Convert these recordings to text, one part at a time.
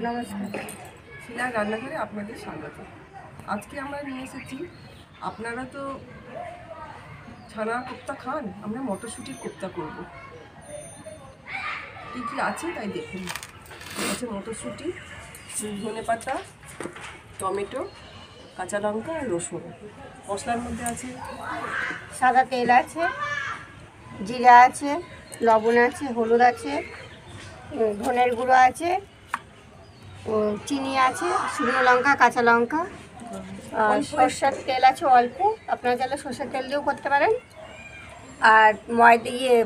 নমস্কার, শিলার রান্নাঘরে আপনাদের স্বাগত। আজকে আমরা নিয়ে এসেছি, আপনারা তো ছানা কোপ্তা খান, আমরা মটরশুঁটির কোপ্তা করব। কী কী আছে তাই দেখুন। আছে মটরশুঁটি, ধনেপাতা, টমেটো, কাঁচা লঙ্কা আর রসুন। মশলার মধ্যে আছে সাদা তেল আছে, জিরা আছে, লবণ আছে, হলুদ আছে, ধনের গুঁড়ো আছে, চিনি আছে, শুকনো লঙ্কা, কাঁচা লঙ্কা, সর্ষের তেল আছে অল্প, আপনারা চাইলে সর্ষের তেল দিয়েও করতে পারেন। আর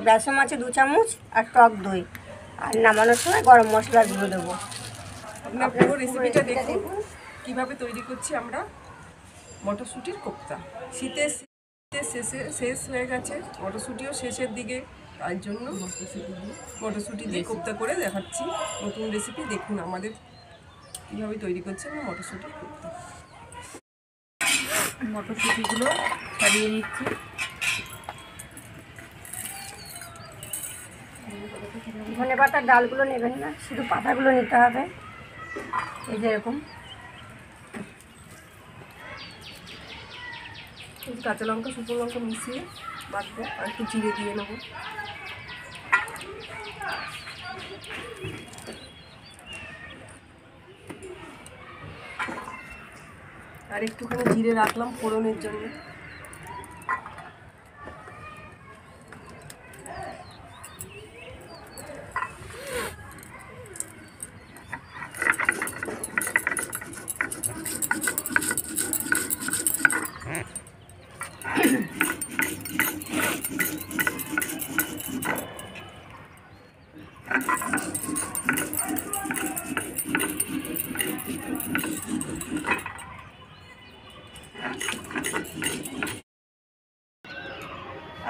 বেসন আছে 2 চামচ, আর টক দই। আর নামানোর সময় গরম মশলা গুঁড়ো দেবো। আপনার পুরো রেসিপিটা দেখুন কীভাবে তৈরি করছি আমরা মটরশুঁটির কোপ্তা। শীতের শেষ হয়ে গেছে, মটরশুঁটিও শেষের দিকে, তার জন্য মটরশুঁটি দিয়ে কোপ্তা করে দেখাচ্ছি। নতুন রেসিপি দেখুন আমাদের কীভাবে তৈরি করছি আমরা মটরশুঁটির কোপ্তা। মটরশুঁটিগুলো ছাড়িয়ে নিচ্ছি। ধনে পাতার ডালগুলো নেবেন না, শুধু পাতাগুলো নিতে হবে। এই যে এরকম কাঁচা লঙ্কা, শুকনো লঙ্কা মিশিয়ে বাটবো, আর একটু জিরে দিয়ে নেবো। আর একটুখানি জিরে রাখলাম ফোড়নের জন্য।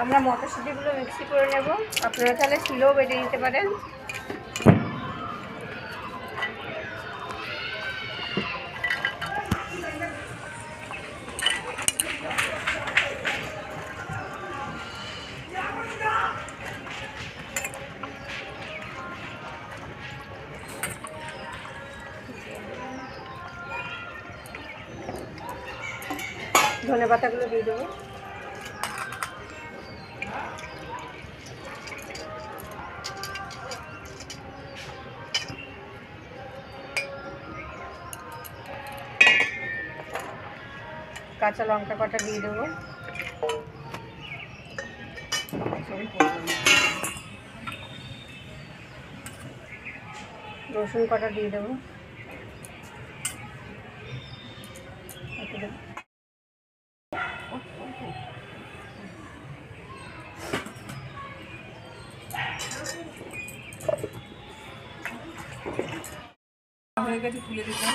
আমরা মটরশুঁটিগুলো মিক্সি করে নেব। আপনারা তাহলে শিলেও বেটে নিতে পারেন। ধনে পাতাগুলো দিয়ে দেবো। কাঁচা লঙ্কা কটা দিয়ে দেবো। রসুন কটা দিয়ে দেবো। হয়ে গেছে, তুলে দিলাম।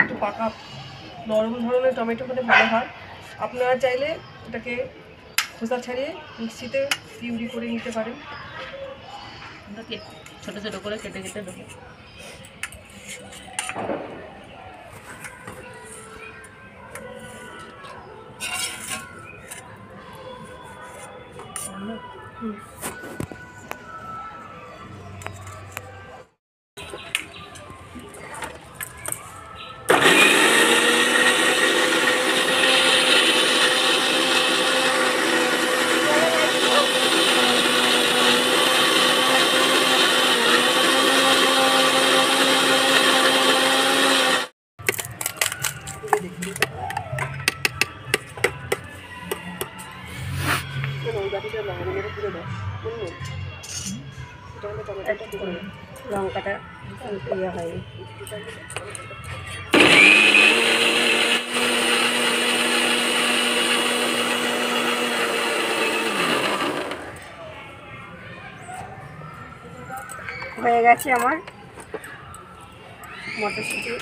একটু পাকা নরম ধরনের টমেটো হলে ভালো হয়। আপনারা চাইলে এটাকে খোসা ছাড়িয়ে মিক্সিতে পিউরি করে নিতে পারেন। ছোটো ছোটো করে কেটে কেটে দেবো। লঙ্কাটা ইয়ে হয়। হয়ে গেছে আমার মটরশুঁটি।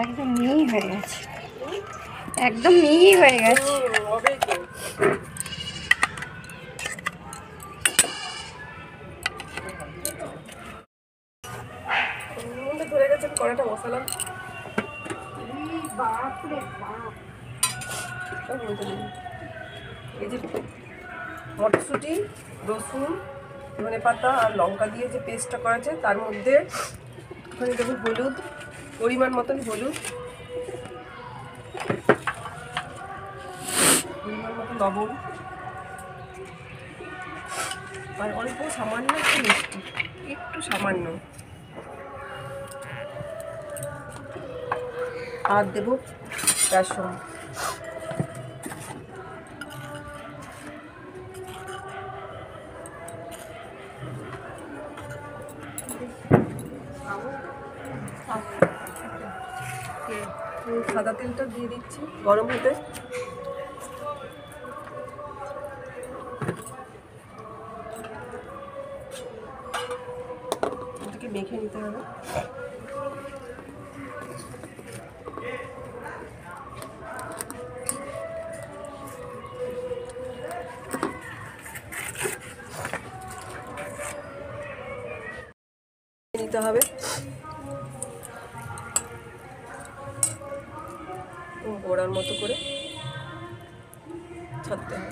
একদম মিহি হয়ে গেছে, একদম মিহি হয়ে গেছে। কড়াটা বসালাম। বাপরে বাপ, সব বলতে দেবো। এই যে মটরশুঁটি, রসুন, ধনে পাতা আর লঙ্কা দিয়ে যে পেস্টটা করা আছে তার মধ্যে ওখানে দেবো হলুদ, পরিমাণ মতন হলুদ, পরিমাণ মতো লবণ আর অল্প সামান্য একটু মিষ্টি, একটু সামান্য, আর দেবো বেসন। সাদা তেলটা দিয়ে দিচ্ছি গরম হতে। এটাকে মেখে নিতে হবে। নিতে হবে গোড়ার মতো করে ছাড়তে হবে।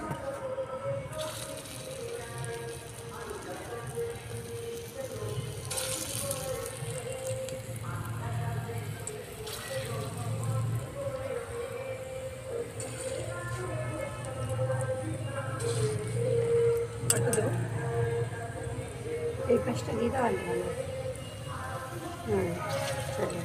এই পাশটা দিয়ে দাও, ভালো ভালো। চলো।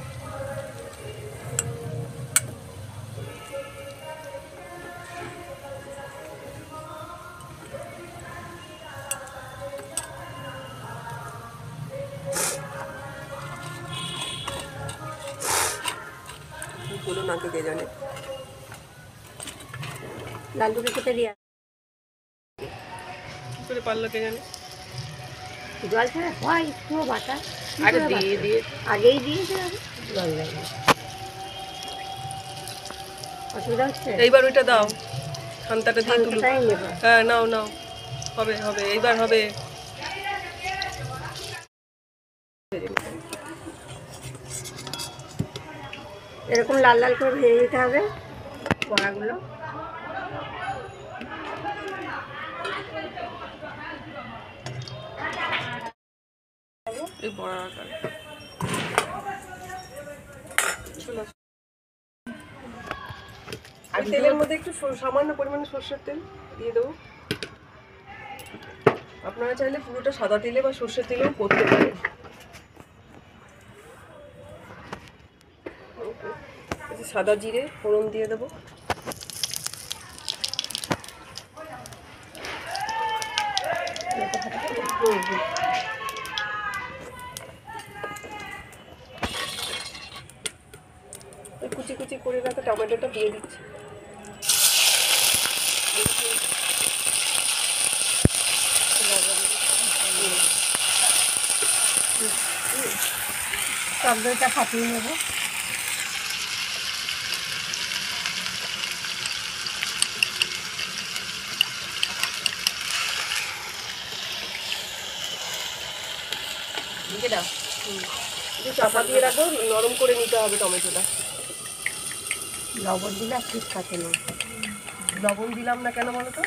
বলো নাকে কে জানে। লালুকে কেটে দিয়া কি করে পারলো কে জানে। জল ছাড়া হয় একটু বাটা, আগে দিয়ে আগেই দিয়েছে, জল লাগে। অসুবিধা হচ্ছে? এইবার ওইটা দাও, খান্তাটা দিয়ে তুলো। শান্তটাই নেবো। হ্যাঁ নাও নাও, হবে হবে, এইবার হবে। এরকম লাল লাল করে ভেজে নিতে হবে বড়াগুলো। এই বড়া আকার আর তেলের মধ্যে একটু সামান্য পরিমাণে সরষের তেল দিয়ে দেবো। আপনারা চাইলে পুরোটা সাদা তেলে বা সরষের তেলেও করতে পারেন। সাদা জিরে ফোড়ন দিয়ে দেবো। কুচি কুচি করে রাখা টমেটোটা দিয়ে দিচ্ছি। টক দইটা ফাটিয়ে নেবো। চাপা দিয়ে রাখবো, নরম করে নিতে হবে টমেটোটা। লবণ দিলে ঠিক থাকে না। লবণ দিলাম না কেন বলো তো?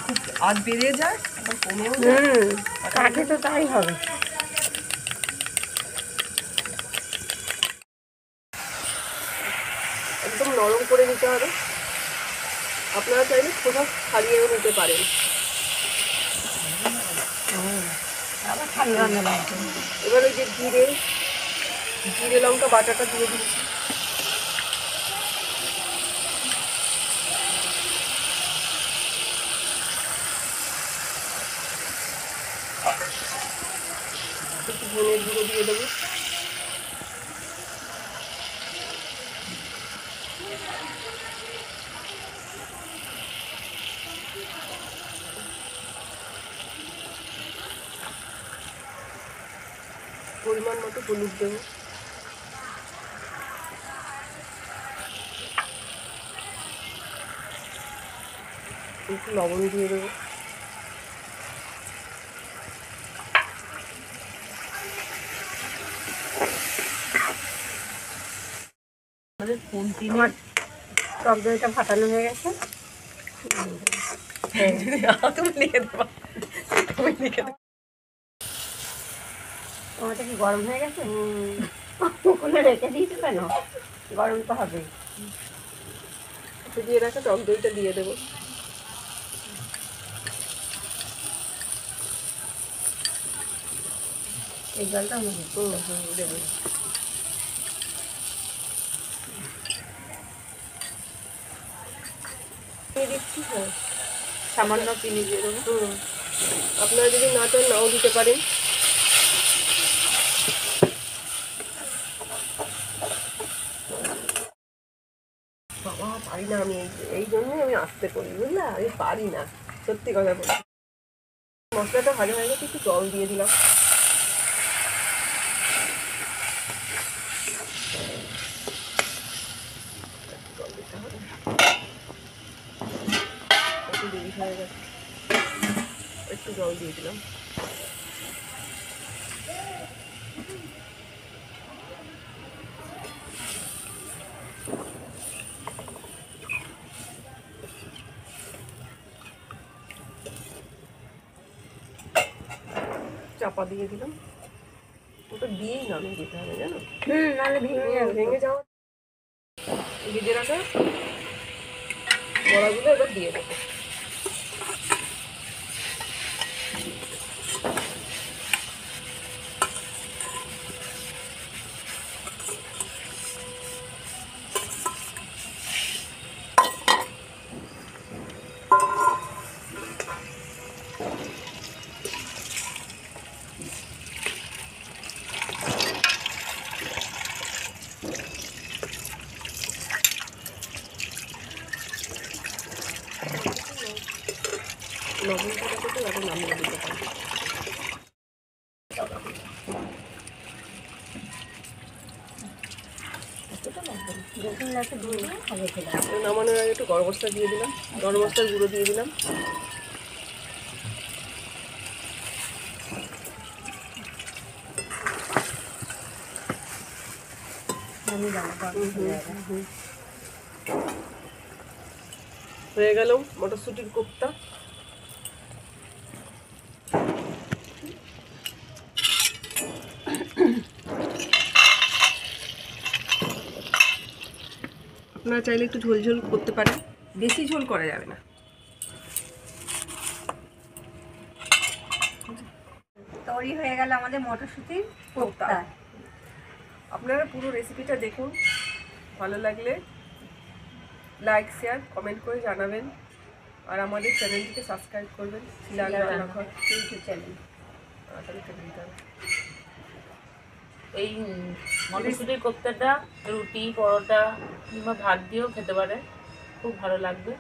খুব আজ বেড়ে যায়, আবার কমেও যায়। কাঠে তো তাই হবে। একদম নরম করে নিতে হবে। আপনারা চাইলে খোসা ছাড়িয়েও নিতে পারেন। আবার ঠান্ডা রান্না লাগবে। এবার ওই যে জিরে লঙ্কা বাটাটা দিয়ে দিচ্ছি। একটু ধনের গুঁড়ো দিয়ে দেবো। পরিমাণ মতো হলুদ দেবো। একটু লবণ দিয়ে দেবো। করে খুন্তি আমার টক দইটা ফাটানো হয়ে গেছে। তুমি লিখে দেবা, তুমি লিখে দেবা। তোমারটা কি গরম হয়ে গেছে? ওখানে রেখে দিয়েছো কেন? গরম তো হবে। দিয়ে রাখা টক দইটা দিয়ে দেবো। এই জলটা হবে। দেবো। দিয়ে দিচ্ছি, হ্যাঁ সামান্য চিনি দিয়ে দেবো। আপনারা যদি না চান নাও দিতে পারেন। বাবা পারি না আমি, এই জন্যই আমি আসতে করি, বুঝলা? আমি পারি না, সত্যি কথা বলি। মশলাটা ভালো হয়ে গেছে, একটু জল দিয়ে দিলাম। জল দিতে হবে, একটু দেরি হয়ে গেছে, একটু জল দিয়ে দিলাম। চাপা দিয়ে দিলাম। ওটা দিয়েই নামিয়ে দিতে হবে, জানো? নাহলে ভেঙে যাবে। ভেঙে যাওয়া। ভিজে রাখা বড়াগুলো এবার দিয়ে দেবো। লবণটা থেকে আবার নামিয়ে দিতে পারি। যখন লাগছে ধুয়ে হবে খেলা। নামানোর আগে একটু গরম মশলা দিয়ে দিলাম, গরম মশলার গুঁড়ো দিয়ে দিলাম। আমি জানো হয়ে গেল মটরশুঁটির কোপ্তা। আপনারা চাইলে একটু ঝোল ঝোল করতে পারেন, বেশি ঝোল করা যাবে না। তৈরি হয়ে গেল আমাদের মটরশুঁটির কোপ্তা। আপনারা পুরো রেসিপিটা দেখুন, ভালো লাগলে লাইক শেয়ার কমেন্ট করে জানাবেন, আর আমাদের চ্যানেলটিকে সাবস্ক্রাইব করবেন। শিলার রান্নাঘর ইউটিউব চ্যানেল। তাড়াতাড়ি কেটে দিতে হবে। এই মটরশুঁটির কোপ্তাটা রুটি, পরোটা কিংবা ভাত দিয়েও খেতে পারে, খুব ভালো লাগবে।